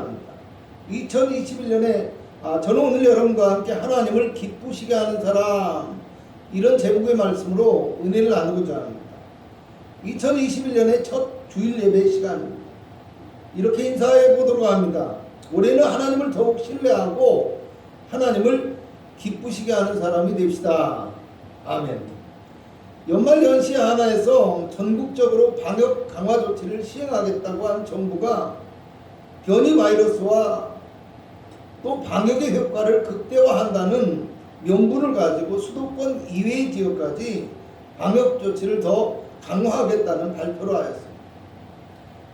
나눕니다. 2021년에 저는 오늘 여러분과 함께 하나님을 기쁘시게 하는 사람, 이런 제목의 말씀으로 은혜를 나누고자 합니다. 2021년의 첫 주일 예배 시간입니다. 이렇게 인사해 보도록 합니다. 올해는 하나님을 더욱 신뢰하고 하나님을 기쁘시게 하는 사람이 됩시다. 아멘. 연말연시 하나에서 전국적으로 방역 강화 조치를 시행하겠다고 한 정부가 변이 바이러스와 또 방역의 효과를 극대화한다는 명분을 가지고 수도권 이외의 지역까지 방역 조치를 더 강화하겠다는 발표를 하였습니다.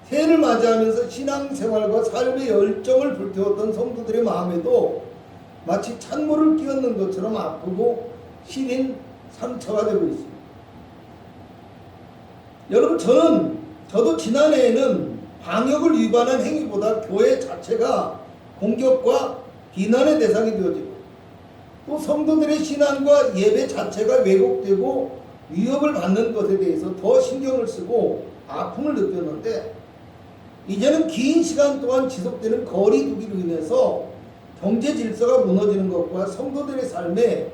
새해를 맞이하면서 신앙생활과 삶의 열정을 불태웠던 성도들의 마음에도 마치 찬물을 끼얹는 것처럼 아프고 시린 상처가 되고 있습니다. 여러분, 저도 지난해에는 방역을 위반한 행위보다 교회 자체가 공격과 비난의 대상이 되어지고 또 성도들의 신앙과 예배 자체가 왜곡되고 위협을 받는 것에 대해서 더 신경을 쓰고 아픔을 느꼈는데, 이제는 긴 시간 동안 지속되는 거리두기로 인해서 경제 질서가 무너지는 것과 성도들의 삶에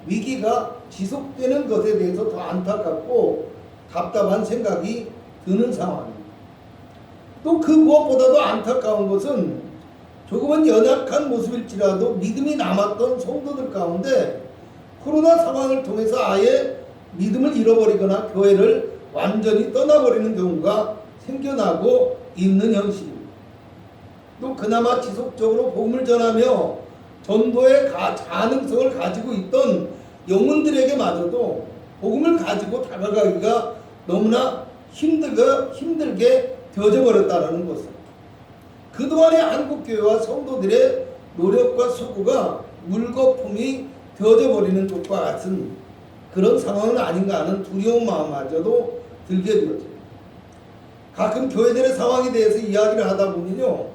위기가 지속되는 것에 대해서 더 안타깝고 답답한 생각이 드는 상황입니다. 또 그 무엇보다도 안타까운 것은 조금은 연약한 모습일지라도 믿음이 남았던 성도들 가운데 코로나 상황을 통해서 아예 믿음을 잃어버리거나 교회를 완전히 떠나버리는 경우가 생겨나고 있는 현실입니다. 또 그나마 지속적으로 복음을 전하며 전도의 가능성을 가지고 있던 영혼들에게마저도 복음을 가지고 다가가기가 너무나 힘들게 되어져 버렸다는 것은 그동안의 한국교회와 성도들의 노력과 수고가 물거품이 되어져 버리는 것과 같은 그런 상황은 아닌가 하는 두려운 마음마저도 들게 되어집니다. 가끔 교회들의 상황에 대해서 이야기를 하다 보면요,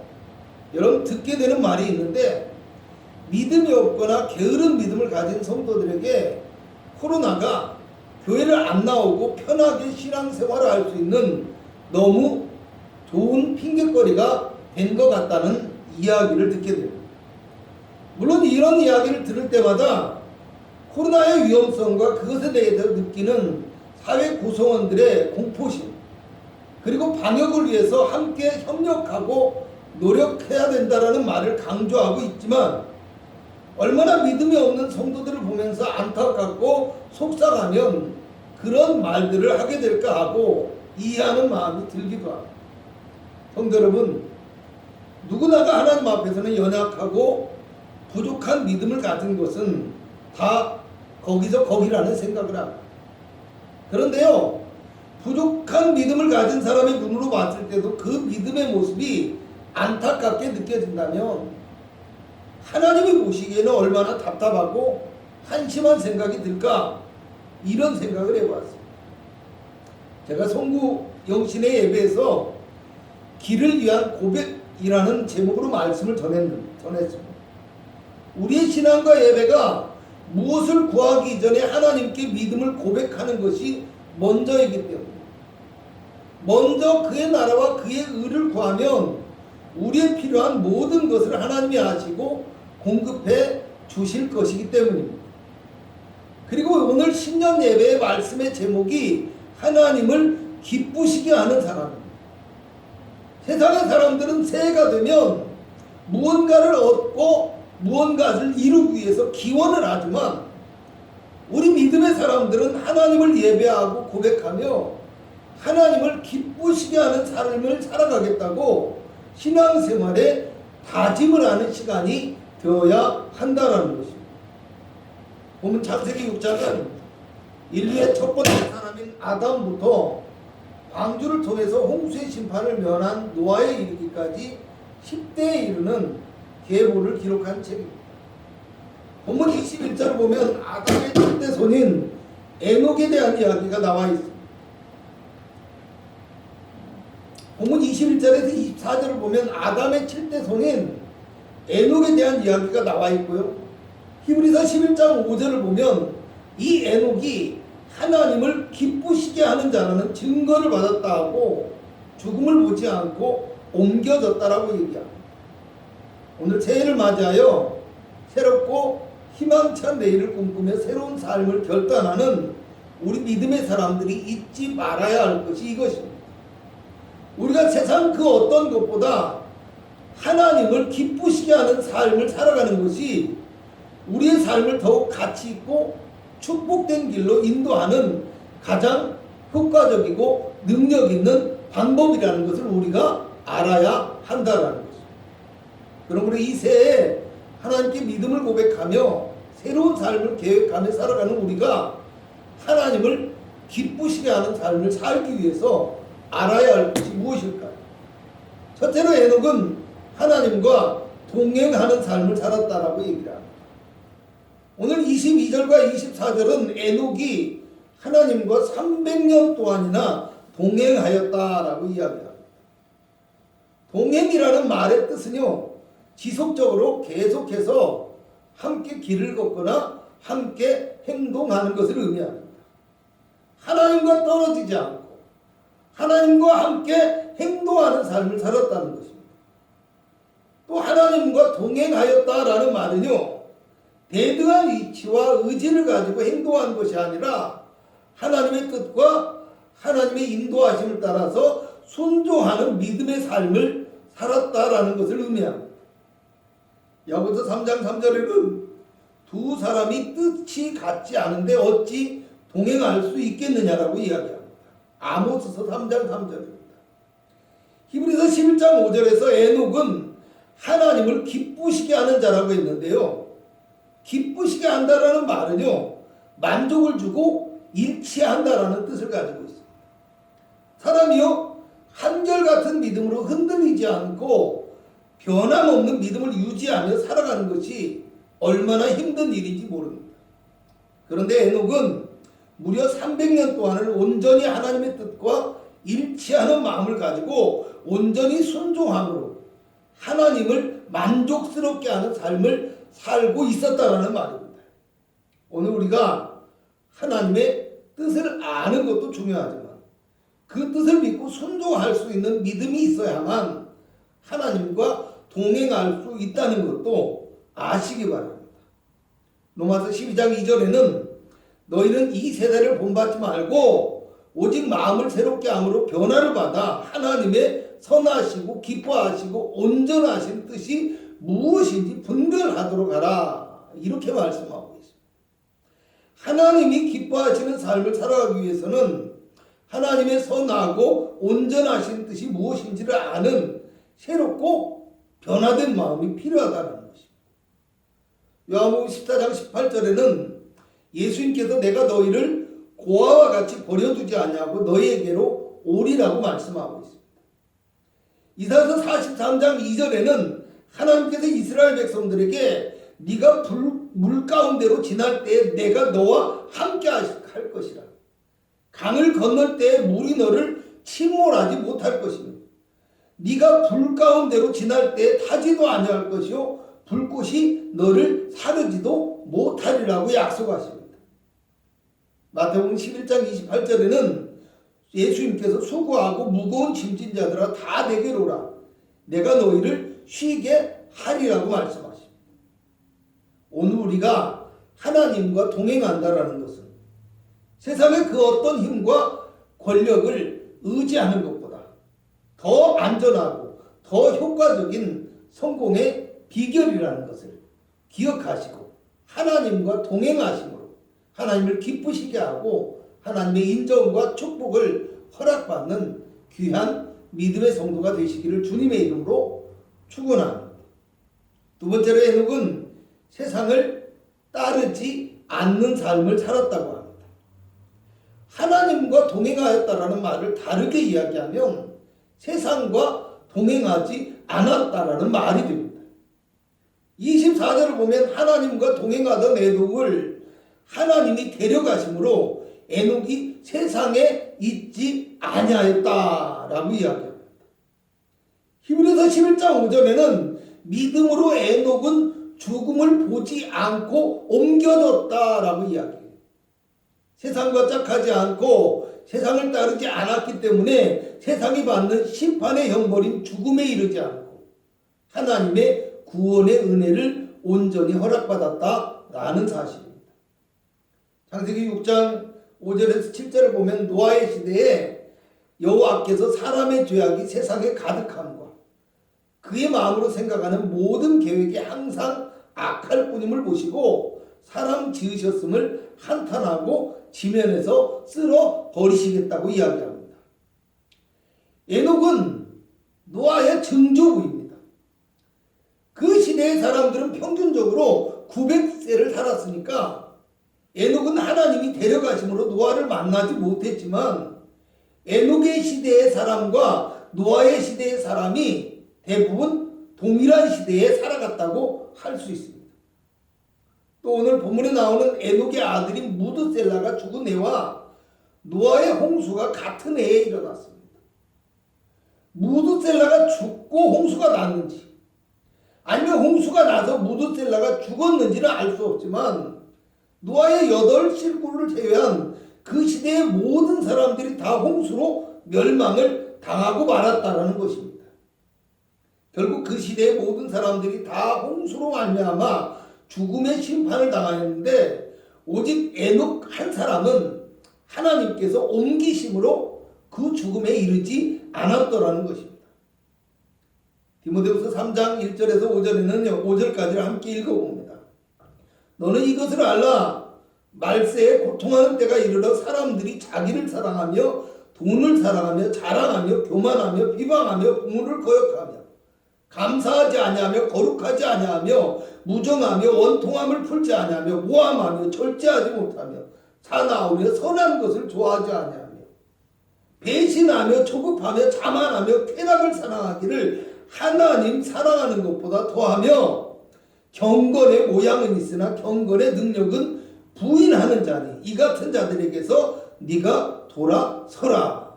여러분 듣게 되는 말이 있는데, 믿음이 없거나 게으른 믿음을 가진 성도들에게 코로나가 교회를 안 나오고 편하게 신앙생활을 할 수 있는 너무 좋은 핑계거리가 된 것 같다는 이야기를 듣게 됩니다. 물론 이런 이야기를 들을 때마다 코로나의 위험성과 그것에 대해서 느끼는 사회 구성원들의 공포심, 그리고 방역을 위해서 함께 협력하고 노력해야 된다는 말을 강조하고 있지만, 얼마나 믿음이 없는 성도들을 보면서 안타깝고 속상하면 그런 말들을 하게 될까 하고 이해하는 마음이 들기도 합니다. 성도 여러분, 누구나가 하나님 앞에서는 연약하고 부족한 믿음을 가진 것은 다 거기서 거기라는 생각을 합니다. 그런데요, 부족한 믿음을 가진 사람의 눈으로 봤을 때도 그 믿음의 모습이 안타깝게 느껴진다면 하나님이 보시기에는 얼마나 답답하고 한심한 생각이 들까, 이런 생각을 해봤습니다. 제가 송구 영신의 예배에서 길을 위한 고백이라는 제목으로 말씀을 전했습니다. 우리의 신앙과 예배가 무엇을 구하기 이전에 하나님께 믿음을 고백하는 것이 먼저이기 때문에, 먼저 그의 나라와 그의 의를 구하면 우리의 필요한 모든 것을 하나님이 아시고 공급해 주실 것이기 때문입니다. 그리고 오늘 신년 예배의 말씀의 제목이 하나님을 기쁘시게 하는 사람입니다. 세상의 사람들은 새해가 되면 무언가를 얻고 무언가를 이루기 위해서 기원을 하지만, 우리 믿음의 사람들은 하나님을 예배하고 고백하며 하나님을 기쁘시게 하는 삶을 살아가겠다고 신앙생활에 다짐을 하는 시간이 되어야 한다는 것입니다. 보면 창세기 6장은 인류의 첫 번째 사람인 아담부터 방주를 통해서 홍수의 심판을 면한 노아에 이르기까지 10대에 이르는 계보를 기록한 책입니다. 본문 21절을 보면 아담의 7대 손인 에녹에 대한 이야기가 나와 있습니다. 본문 21절에서 24절을 보면 아담의 7대 손인 에녹에 대한 이야기가 나와 있고요. 히브리서 11장 5절을 보면 이 에녹이 하나님을 기쁘시게 하는 자라는 증거를 받았다 하고 죽음을 보지 않고 옮겨졌다라고 얘기합니다. 오늘 새해를 맞이하여 새롭고 희망찬 내일을 꿈꾸며 새로운 삶을 결단하는 우리 믿음의 사람들이 잊지 말아야 할 것이 이것입니다. 우리가 세상 그 어떤 것보다 하나님을 기쁘시게 하는 삶을 살아가는 것이 우리의 삶을 더욱 가치 있고 축복된 길로 인도하는 가장 효과적이고 능력 있는 방법이라는 것을 우리가 알아야 한다라는 것입니다. 그러므로 이 새해에 하나님께 믿음을 고백하며 새로운 삶을 계획하며 살아가는 우리가 하나님을 기쁘시게 하는 삶을 살기 위해서 알아야 할 것이 무엇일까요? 첫째로 에녹은 하나님과 동행하는 삶을 살았다라고 얘기를 합니다. 오늘 22절과 24절은 에녹이 하나님과 300년 동안이나 동행하였다라고 이야기합니다. 동행이라는 말의 뜻은요, 지속적으로 계속해서 함께 길을 걷거나 함께 행동하는 것을 의미합니다. 하나님과 떨어지지 않고 하나님과 함께 행동하는 삶을 살았다는 것입니다. 또 하나님과 동행하였다라는 말은요, 대등한 위치와 의지를 가지고 행동한 것이 아니라 하나님의 뜻과 하나님의 인도하심을 따라서 순종하는 믿음의 삶을 살았다라는 것을 의미합니다. 야고보서 3장 3절에는 두 사람이 뜻이 같지 않은데 어찌 동행할 수 있겠느냐라고 이야기합니다. 아모스서 3장 3절입니다. 히브리서 11장 5절에서 에녹은 하나님을 기쁘시게 하는 자라고 했는데요, 기쁘시게 한다라는 말은요, 만족을 주고 일치한다라는 뜻을 가지고 있습니다. 사람이요, 한결같은 믿음으로 흔들리지 않고 변함없는 믿음을 유지하며 살아가는 것이 얼마나 힘든 일인지 모릅니다. 그런데 에녹은 무려 300년 동안을 온전히 하나님의 뜻과 일치하는 마음을 가지고 온전히 순종함으로 하나님을 만족스럽게 하는 삶을 살고 있었다라는 말입니다. 오늘 우리가 하나님의 뜻을 아는 것도 중요하지만 그 뜻을 믿고 순종할 수 있는 믿음이 있어야만 하나님과 동행할 수 있다는 것도 아시기 바랍니다. 로마서 12장 2절에는 너희는 이 세대를 본받지 말고 오직 마음을 새롭게 함으로 변화를 받아 하나님의 선하시고 기뻐하시고 온전하신 뜻이 무엇인지 분별하도록 하라, 이렇게 말씀하고 있습니다. 하나님이 기뻐하시는 삶을 살아가기 위해서는 하나님의 선하고 온전하신 뜻이 무엇인지를 아는 새롭고 변화된 마음이 필요하다는 것입니다. 요한복음 14장 18절에는 예수님께서 내가 너희를 고아와 같이 버려두지 아니하고 너희에게로 오리라고 말씀하고 있습니다. 이사야서 43장 2절에는 하나님께서 이스라엘 백성들에게 네가 물 가운데로 지날 때에 내가 너와 함께 할 것이라. 강을 건널 때에 물이 너를 침몰하지 못할 것이며 네가 불 가운데로 지날 때에 타지도 아니할 것이요 불꽃이 너를 사르지도 못하리라고 약속하십니다. 마태복음 11장 28절에는 예수님께서 수고하고 무거운 짐진 자들아 다 내게로 오라. 내가 너희를 쉬게 하리라고 말씀하십니다. 오늘 우리가 하나님과 동행한다라는 것은 세상의 그 어떤 힘과 권력을 의지하는 것보다 더 안전하고 더 효과적인 성공의 비결이라는 것을 기억하시고 하나님과 동행하심으로 하나님을 기쁘시게 하고 하나님의 인정과 축복을 허락받는 귀한 믿음의 성도가 되시기를 주님의 이름으로 축원합니다. 두 번째로 에녹은 세상을 따르지 않는 삶을 살았다고 합니다. 하나님과 동행하였다라는 말을 다르게 이야기하면 세상과 동행하지 않았다라는 말이 됩니다. 24절을 보면 하나님과 동행하던 에녹을 하나님이 데려가심으로 에녹이 세상에 있지 아니하였다라고 이야기합니다. 히브리서 11장 5절에는 믿음으로 에녹은 죽음을 보지 않고 옮겨졌다라고 이야기해요. 세상과 짝하지 않고 세상을 따르지 않았기 때문에 세상이 받는 심판의 형벌인 죽음에 이르지 않고 하나님의 구원의 은혜를 온전히 허락받았다라는 사실입니다. 창세기 6장 5절에서 7절을 보면 노아의 시대에 여호와께서 사람의 죄악이 세상에 가득함과 그의 마음으로 생각하는 모든 계획이 항상 악할 뿐임을 보시고 사람 지으셨음을 한탄하고 지면에서 쓸어 버리시겠다고 이야기합니다. 에녹은 노아의 증조부입니다. 그 시대의 사람들은 평균적으로 900세를 살았으니까 에녹은 하나님이 데려가심으로 노아를 만나지 못했지만 에녹의 시대의 사람과 노아의 시대의 사람이 대부분 동일한 시대에 살아갔다고 할 수 있습니다. 또 오늘 본문에 나오는 에녹의 아들인 무드셀라가 죽은 해와 노아의 홍수가 같은 해에 일어났습니다. 무드셀라가 죽고 홍수가 났는지 아니면 홍수가 나서 무드셀라가 죽었는지는 알 수 없지만 노아의 8식구를 제외한 그 시대의 모든 사람들이 다 홍수로 멸망을 당하고 말았다라는 것입니다. 결국 그 시대의 모든 사람들이 다 홍수로 말미암아 죽음의 심판을 당하였는데 오직 에녹 한 사람은 하나님께서 옮기심으로 그 죽음에 이르지 않았더라는 것입니다. 디모데후서 3장 1절에서 5절에는 5절까지를 함께 읽어봅니다. 너는 이것을 알라. 말세에 고통하는 때가 이르러 사람들이 자기를 사랑하며 돈을 사랑하며 자랑하며 교만하며 비방하며 부모를 거역하며 감사하지 아니하며 거룩하지 아니하며 무정하며 원통함을 풀지 아니하며 모함하며 절제하지 못하며 사나우며 선한 것을 좋아하지 아니하며 배신하며 조급하며 자만하며 쾌락을 사랑하기를 하나님 사랑하는 것보다 더하며 경건의 모양은 있으나 경건의 능력은 부인하는 자니 이 같은 자들에게서 네가 돌아서라.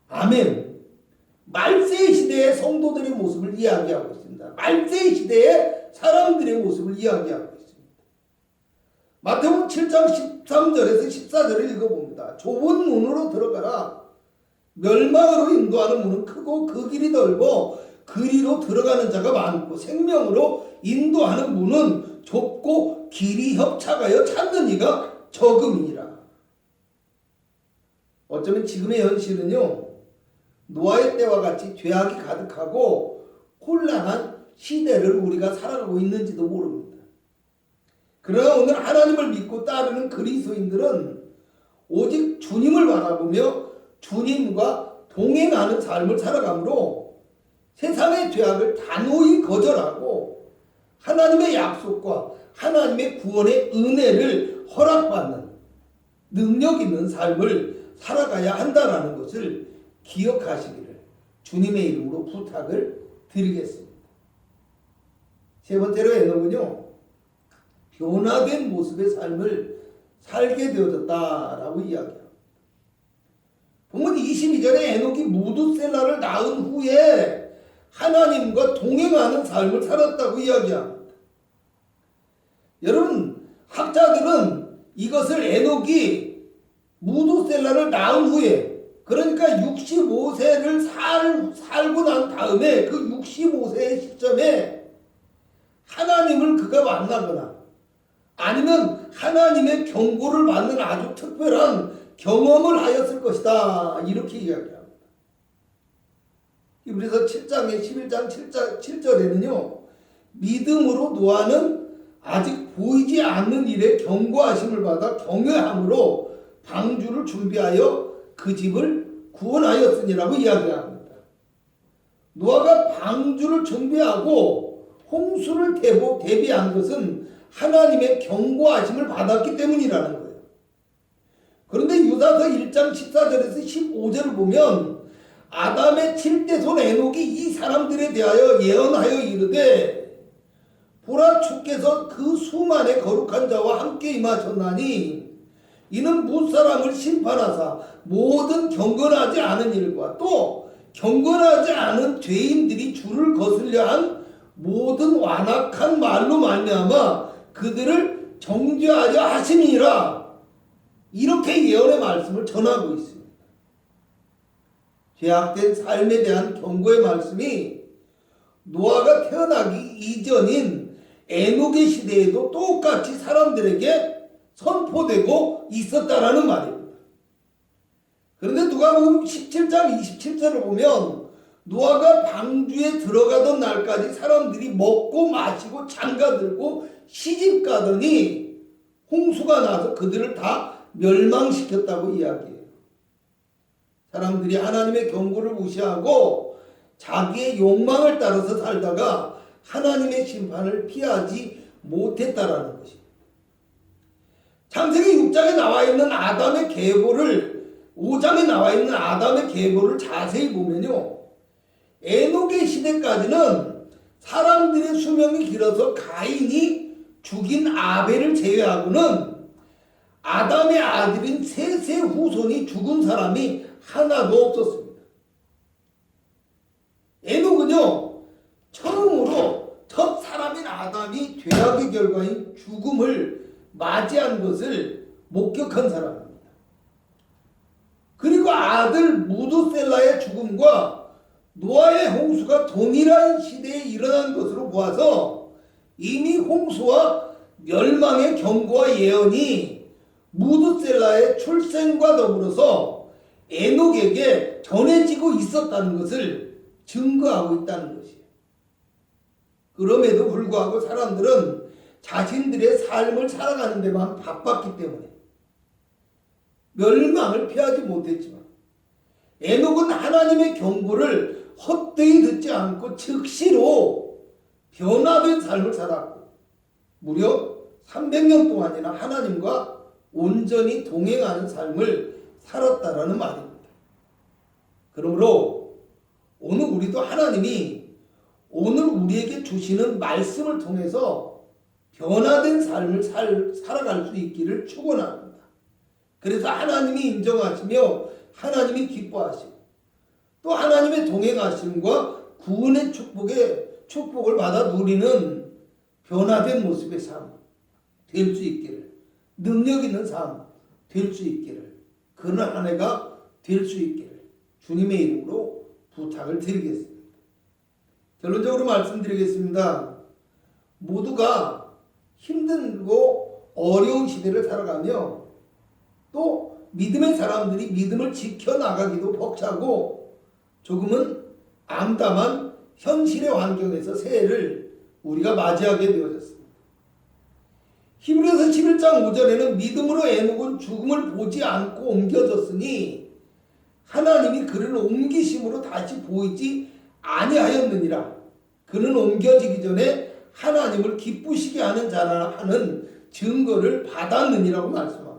아멘. 말세 시대의 성도들의 모습을 이야기하고 있습니다. 말세 시대의 사람들의 모습을 이야기하고 있습니다. 마태복음 7장 13절에서 14절을 읽어봅니다. 좁은 문으로 들어가라. 멸망으로 인도하는 문은 크고 그 길이 넓어 그리로 들어가는 자가 많고 생명으로 인도하는 문은 좁고 길이 협착하여 찾는 이가 적음이니라. 어쩌면 지금의 현실은요, 노아의 때와 같이 죄악이 가득하고 혼란한 시대를 우리가 살아가고 있는지도 모릅니다. 그러나 오늘 하나님을 믿고 따르는 그리스도인들은 오직 주님을 바라보며 주님과 동행하는 삶을 살아가므로 세상의 죄악을 단호히 거절하고 하나님의 약속과 하나님의 구원의 은혜를 허락받는 능력 있는 삶을 살아가야 한다는 것을 기억하시기를 주님의 이름으로 부탁을 드리겠습니다. 세 번째로 에녹은요, 변화된 모습의 삶을 살게 되어졌다라고 이야기합니다. 본문 22절에 에녹이 무두셀라를 낳은 후에 하나님과 동행하는 삶을 살았다고 이야기합니다. 여러분, 학자들은 이것을 에녹이 무두셀라를 낳은 후에, 그러니까 65세를 살고 난 다음에 그 65세의 시점에 하나님을 그가 만나거나 아니면 하나님의 경고를 받는 아주 특별한 경험을 하였을 것이다, 이렇게 이야기합니다. 히브리서 7장의 11장 7절에는요, 믿음으로 노아는 아직 보이지 않는 일에 경고하심을 받아 경외함으로 방주를 준비하여 그 집을 구원하였으니라고 이야기합니다. 노아가 방주를 준비하고 홍수를 대비한 것은 하나님의 경고하심을 받았기 때문이라는 거예요. 그런데 유다서 1장 14절에서 15절을 보면 아담의 7대손 에녹이 이 사람들에 대하여 예언하여 이르되 보라 주께서 그 수만의 거룩한 자와 함께 임하셨나니 이는 무사람을 심판하사 모든 경건하지 않은 일과 또 경건하지 않은 죄인들이 주를 거슬려 한 모든 완악한 말로 말미암아 그들을 정죄하려 하심이라. 이렇게 예언의 말씀을 전하고 있습니다. 죄악된 삶에 대한 경고의 말씀이 노아가 태어나기 이전인 에녹의 시대에도 똑같이 사람들에게 선포되고 있었다라는 말입니다. 그런데 누가복음 17장 27절을 보면 노아가 방주에 들어가던 날까지 사람들이 먹고 마시고 장가들고 시집가더니 홍수가 나서 그들을 다 멸망시켰다고 이야기해요. 사람들이 하나님의 경고를 무시하고 자기의 욕망을 따라서 살다가 하나님의 심판을 피하지 못했다라는 것입니다. 창세기 6장에 나와 있는 아담의 계보를 5장에 나와 있는 아담의 계보를 자세히 보면요, 에녹의 시대까지는 사람들의 수명이 길어서 가인이 죽인 아벨을 제외하고는 아담의 아들인 셋의 후손이 죽은 사람이 하나도 없었습니다. 에녹은요, 처음으로 첫 사람인 아담이 죄악의 결과인 죽음을 맞이한 것을 목격한 사람입니다. 그리고 아들 무두셀라의 죽음과 노아의 홍수가 동일한 시대에 일어난 것으로 보아서 이미 홍수와 멸망의 경고와 예언이 무두셀라의 출생과 더불어서 에녹에게 전해지고 있었다는 것을 증거하고 있다는 것이에요. 그럼에도 불구하고 사람들은 자신들의 삶을 살아가는 데만 바빴기 때문에 멸망을 피하지 못했지만 에녹은 하나님의 경고를 헛되이 듣지 않고 즉시로 변화된 삶을 살았고 무려 300년 동안이나 하나님과 온전히 동행하는 삶을 살았다라는 말입니다. 그러므로 오늘 우리도 하나님이 오늘 우리에게 주시는 말씀을 통해서 변화된 삶을 살아갈 수 있기를 축원합니다. 그래서 하나님이 인정하시며 하나님이 기뻐하시고 또 하나님의 동행하심과 구원의 축복을 받아 누리는 변화된 모습의 삶 될 수 있기를, 능력 있는 삶 될 수 있기를, 그날 한 해가 될 수 있기를 주님의 이름으로 부탁을 드리겠습니다. 결론적으로 말씀드리겠습니다. 모두가 힘들고 어려운 시대를 살아가며 또 믿음의 사람들이 믿음을 지켜나가기도 벅차고 조금은 암담한 현실의 환경에서 새해를 우리가 맞이하게 되어졌습니다. 히브리서 11장 5절에는 믿음으로 에녹은 죽음을 보지 않고 옮겨졌으니 하나님이 그를 옮기심으로 다시 보이지 아니하였느니라. 그는 옮겨지기 전에 하나님을 기쁘시게 하는 자라 하는 증거를 받았느니라고 말씀합니다.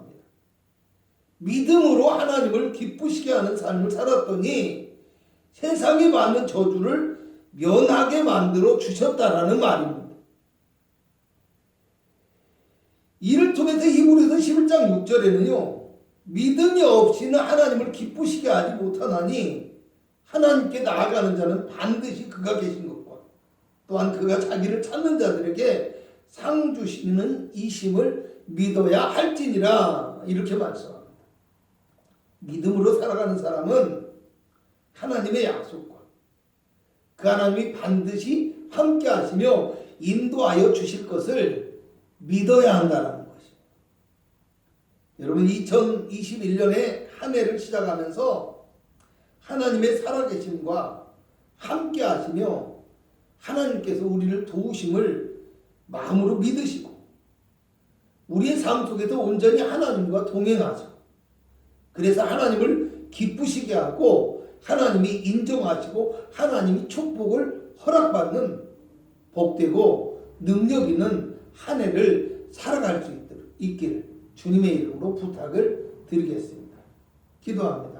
믿음으로 하나님을 기쁘시게 하는 삶을 살았더니 세상이 받는 저주를 면하게 만들어 주셨다라는 말입니다. 이를 통해서 히브리서 11장 6절에는요, 믿음이 없이는 하나님을 기쁘시게 하지 못하나니 하나님께 나아가는 자는 반드시 그가 계신 것과 또한 그가 자기를 찾는 자들에게 상 주시는 이심을 믿어야 할지니라, 이렇게 말씀합니다. 믿음으로 살아가는 사람은 하나님의 약속과 그 하나님이 반드시 함께 하시며 인도하여 주실 것을 믿어야 한다는 것입니다. 여러분 2021년에 한 해를 시작하면서 하나님의 살아계심과 함께 하시며 하나님께서 우리를 도우심을 마음으로 믿으시고 우리의 삶 속에서 온전히 하나님과 동행하죠. 그래서 하나님을 기쁘시게 하고 하나님이 인정하시고 하나님이 축복을 허락받는 복되고 능력 있는 한 해를 살아갈 수 있기를 주님의 이름으로 부탁을 드리겠습니다. 기도합니다.